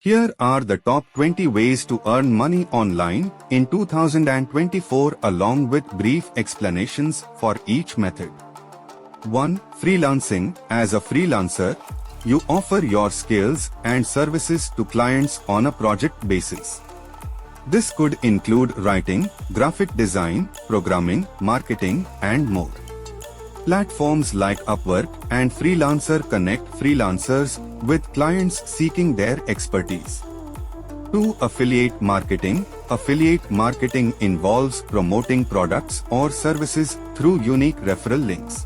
Here are the top 20 ways to earn money online in 2024 along with brief explanations for each method. 1. Freelancing. As a freelancer, you offer your skills and services to clients on a project basis. This could include writing, graphic design, programming, marketing, and more. Platforms like Upwork and Freelancer connect freelancers with clients seeking their expertise. 2. Affiliate marketing. Affiliate marketing involves promoting products or services through unique referral links.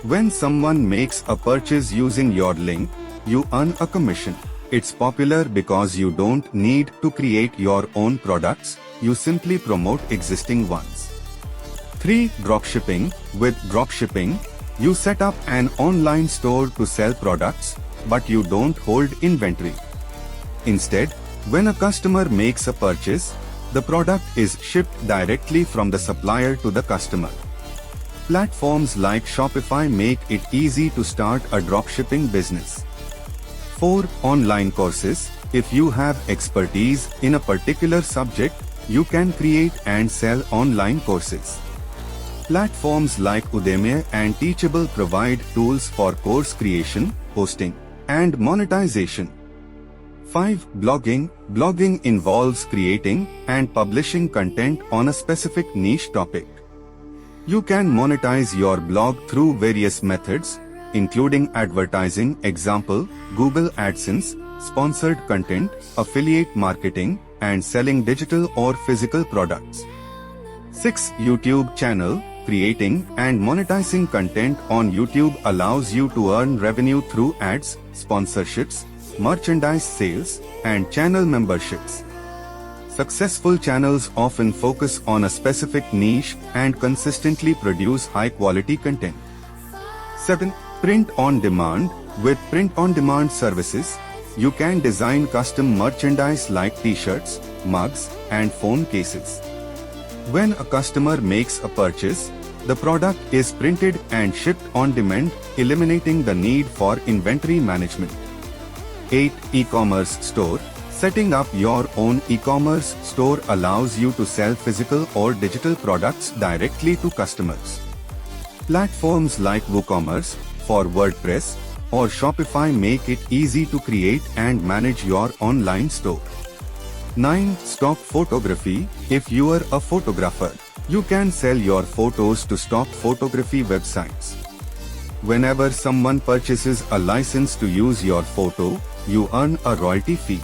When someone makes a purchase using your link, you earn a commission. It's popular because you don't need to create your own products, you simply promote existing ones. 3. Dropshipping. With dropshipping, you set up an online store to sell products, but you don't hold inventory. Instead, when a customer makes a purchase, the product is shipped directly from the supplier to the customer. Platforms like Shopify make it easy to start a dropshipping business. 4. Online courses. If you have expertise in a particular subject, you can create and sell online courses. Platforms like Udemy and Teachable provide tools for course creation, hosting, and monetization. 5. Blogging. Blogging involves creating and publishing content on a specific niche topic. You can monetize your blog through various methods, including advertising, example, Google AdSense, sponsored content, affiliate marketing, and selling digital or physical products. 6. YouTube channel. Creating and monetizing content on YouTube allows you to earn revenue through ads, sponsorships, merchandise sales, and channel memberships. Successful channels often focus on a specific niche and consistently produce high-quality content. 7. Print on demand. With print-on-demand services, you can design custom merchandise like t-shirts, mugs, and phone cases. When a customer makes a purchase, the product is printed and shipped on demand, eliminating the need for inventory management. 8. E-commerce store. Setting up your own e-commerce store allows you to sell physical or digital products directly to customers. Platforms like WooCommerce for WordPress or Shopify make it easy to create and manage your online store. 9. Stock photography. If you are a photographer, you can sell your photos to stock photography websites. Whenever someone purchases a license to use your photo, you earn a royalty fee.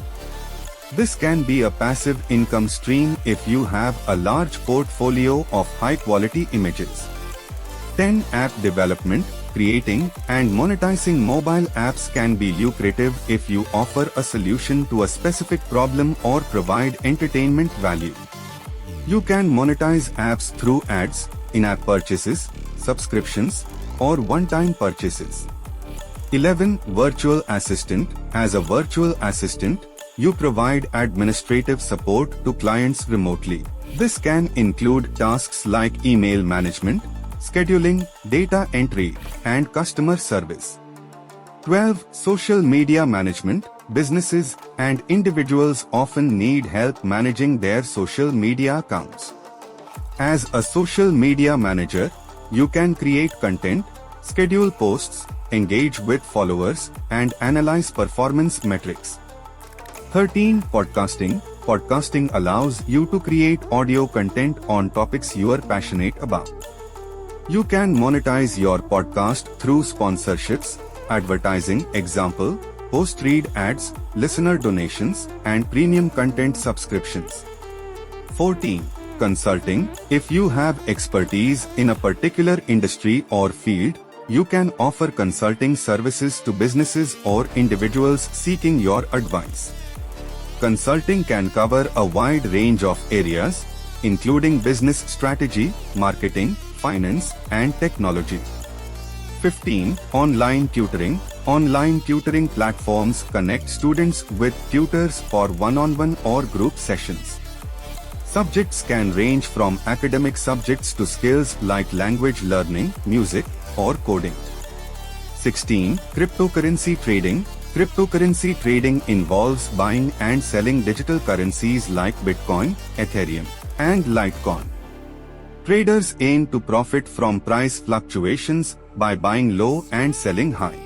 This can be a passive income stream if you have a large portfolio of high-quality images. 10. App development. Creating and monetizing mobile apps can be lucrative if you offer a solution to a specific problem or provide entertainment value. You can monetize apps through ads, in-app purchases, subscriptions, or one-time purchases. 11. Virtual assistant. As a virtual assistant, you provide administrative support to clients remotely. This can include tasks like email management, scheduling, data entry, and customer service. 12. Social media management. Businesses and individuals often need help managing their social media accounts. As a social media manager, you can create content, schedule posts, engage with followers, and analyze performance metrics. 13. Podcasting. Podcasting allows you to create audio content on topics you are passionate about. You can monetize your podcast through sponsorships, advertising, example, post-read ads, listener donations, and premium content subscriptions. 14. Consulting. If you have expertise in a particular industry or field, you can offer consulting services to businesses or individuals seeking your advice. Consulting can cover a wide range of areas, including business strategy, marketing, finance, and technology. 15. Online tutoring. Online tutoring platforms connect students with tutors for one-on-one or group sessions. Subjects can range from academic subjects to skills like language learning, music, or coding. 16. Cryptocurrency trading. Cryptocurrency trading involves buying and selling digital currencies like Bitcoin, Ethereum, and Litecoin. Traders aim to profit from price fluctuations by buying low and selling high.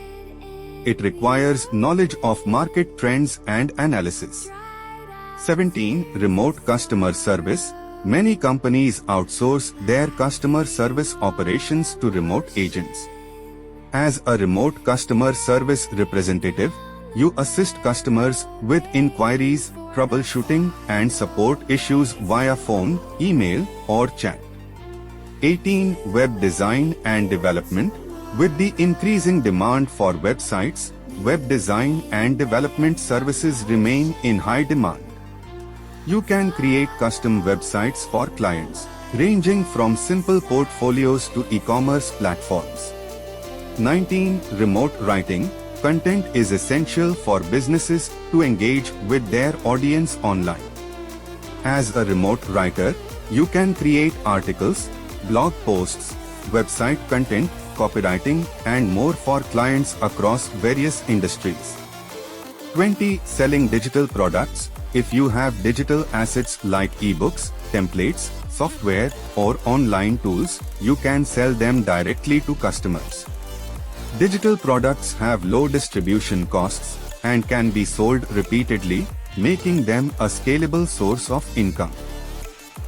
It requires knowledge of market trends and analysis. 17. Remote customer service. Many companies outsource their customer service operations to remote agents. As a remote customer service representative, you assist customers with inquiries, troubleshooting, and support issues via phone, email, or chat. 18. Web design and development. With the increasing demand for websites, web design and development services remain in high demand. You can create custom websites for clients, ranging from simple portfolios to e-commerce platforms. 19. Remote writing. Content is essential for businesses to engage with their audience online. As a remote writer, you can create articles, blog posts, website content, copywriting, and more for clients across various industries. 20. Selling digital products. If you have digital assets like ebooks, templates, software, or online tools, you can sell them directly to customers. Digital products have low distribution costs and can be sold repeatedly, making them a scalable source of income.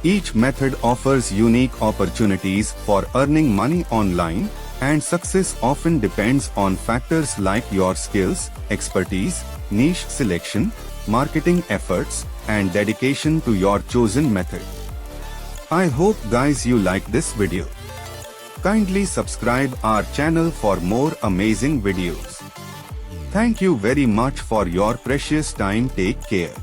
Each method offers unique opportunities for earning money online, and success often depends on factors like your skills, expertise, niche selection, marketing efforts, and dedication to your chosen method. I hope guys you like this video. Kindly subscribe our channel for more amazing videos. Thank you very much for your precious time. Take care.